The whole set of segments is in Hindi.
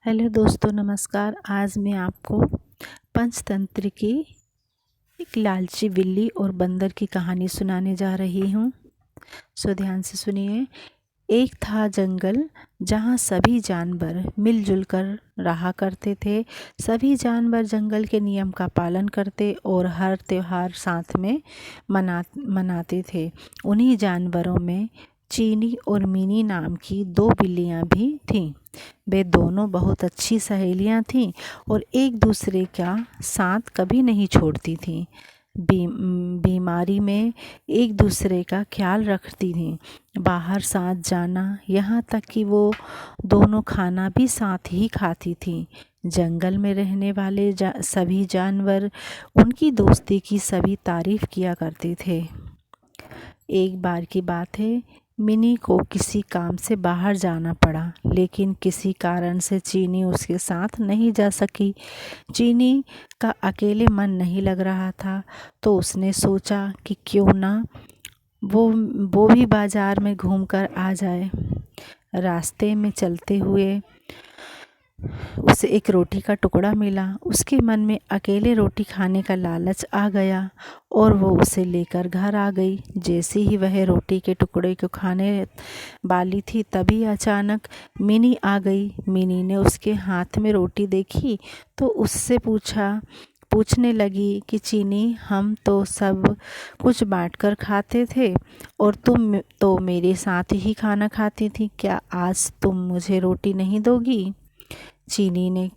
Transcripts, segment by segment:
हेलो दोस्तों, नमस्कार। आज मैं आपको पंचतंत्र की एक लालची बिल्ली और बंदर की कहानी सुनाने जा रही हूँ। सो ध्यान से सुनिए। एक था जंगल जहाँ सभी जानवर मिलजुल कर रहा करते थे। सभी जानवर जंगल के नियम का पालन करते और हर त्योहार साथ में मनाते थे। उन्हीं जानवरों में चीनी और मिनी नाम की दो बिल्लियाँ भी थीं। वे दोनों बहुत अच्छी सहेलियां थीं और एक दूसरे का साथ कभी नहीं छोड़ती थीं। बीमारी में एक दूसरे का ख्याल रखती थीं। बाहर साथ जाना, यहाँ तक कि वो दोनों खाना भी साथ ही खाती थीं। जंगल में रहने वाले सभी जानवर उनकी दोस्ती की सभी तारीफ किया करते थे। एक बार की बात है, मिनी को किसी काम से बाहर जाना पड़ा, लेकिन किसी कारण से चीनी उसके साथ नहीं जा सकी। चीनी का अकेले मन नहीं लग रहा था, तो उसने सोचा कि क्यों ना वो भी बाजार में घूमकर आ जाए। रास्ते में चलते हुए उसे एक रोटी का टुकड़ा मिला। उसके मन में अकेले रोटी खाने का लालच आ गया और वो उसे लेकर घर आ गई। जैसे ही वह रोटी के टुकड़े को खाने वाली थी, तभी अचानक मिनी आ गई। मिनी ने उसके हाथ में रोटी देखी तो उससे पूछने लगी कि चीनी, हम तो सब कुछ बांटकर खाते थे और तुम तो मेरे साथ ही खाना खाती थी। क्या आज तुम मुझे रोटी नहीं दोगी? चीनी ने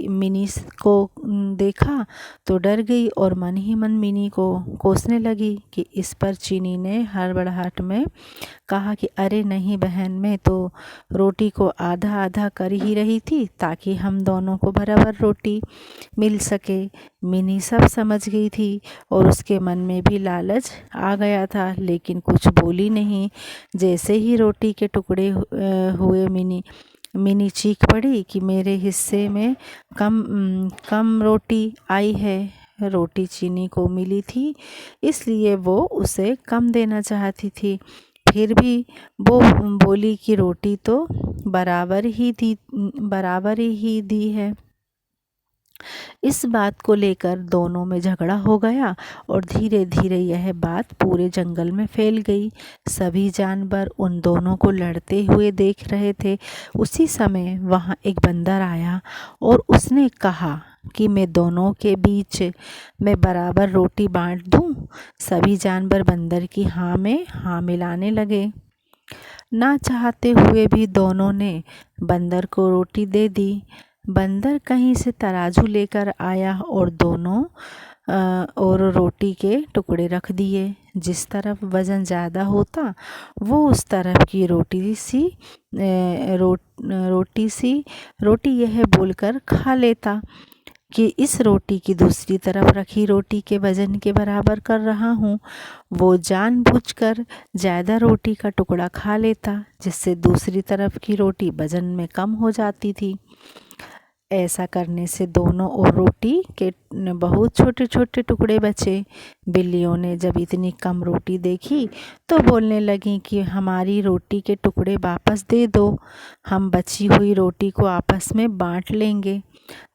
मिनी को देखा तो डर गई और मन ही मन मिनी को कोसने लगी कि इस पर चीनी ने हड़बड़ाहट में कहा कि अरे नहीं बहन, मैं तो रोटी को आधा आधा कर ही रही थी ताकि हम दोनों को बराबर रोटी मिल सके। मिनी सब समझ गई थी और उसके मन में भी लालच आ गया था, लेकिन कुछ बोली नहीं। जैसे ही रोटी के टुकड़े हुए, मिनी चीख पड़ी कि मेरे हिस्से में कम रोटी आई है। रोटी चीनी को मिली थी, इसलिए वो उसे कम देना चाहती थी। फिर भी वो बोली कि रोटी तो बराबर ही दी है। इस बात को लेकर दोनों में झगड़ा हो गया और धीरे धीरे यह बात पूरे जंगल में फैल गई। सभी जानवर उन दोनों को लड़ते हुए देख रहे थे। उसी समय वहाँ एक बंदर आया और उसने कहा कि मैं दोनों के बीच में बराबर रोटी बांट दूं। सभी जानवर बंदर की हाँ में हाँ मिलाने लगे। ना चाहते हुए भी दोनों ने बंदर को रोटी दे दी। बंदर कहीं से तराजू लेकर आया और रोटी के टुकड़े रख दिए। जिस तरफ वज़न ज़्यादा होता वो उस तरफ की रोटी यह बोलकर खा लेता कि इस रोटी की दूसरी तरफ रखी रोटी के वज़न के बराबर कर रहा हूँ। वो जानबूझकर ज़्यादा रोटी का टुकड़ा खा लेता, जिससे दूसरी तरफ की रोटी वज़न में कम हो जाती थी। ऐसा करने से दोनों ओर रोटी के बहुत छोटे छोटे टुकड़े बचे। बिल्लियों ने जब इतनी कम रोटी देखी तो बोलने लगी कि हमारी रोटी के टुकड़े वापस दे दो, हम बची हुई रोटी को आपस में बांट लेंगे।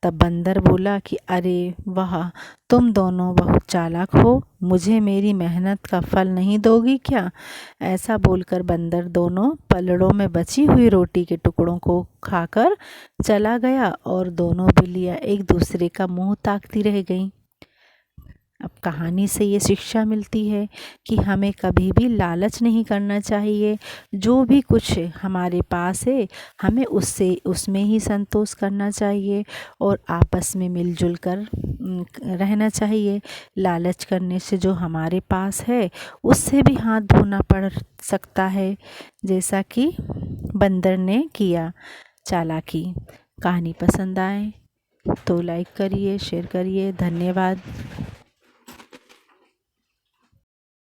तब बंदर बोला कि अरे वाह, तुम दोनों बहुत चालाक हो, मुझे मेरी मेहनत का फल नहीं दोगी क्या? ऐसा बोलकर बंदर दोनों पलड़ों में बची हुई रोटी के टुकड़ों को खाकर चला गया और दोनों बिल्लियाँ एक दूसरे का मुंह ताकती रह गईं। अब कहानी से ये शिक्षा मिलती है कि हमें कभी भी लालच नहीं करना चाहिए। जो भी कुछ हमारे पास है, हमें उसमें ही संतोष करना चाहिए और आपस में मिलजुल कर रहना चाहिए। लालच करने से जो हमारे पास है उससे भी हाथ धोना पड़ सकता है, जैसा कि बंदर ने किया। चालाकी। कहानी पसंद आए तो लाइक करिए, शेयर करिए। धन्यवाद।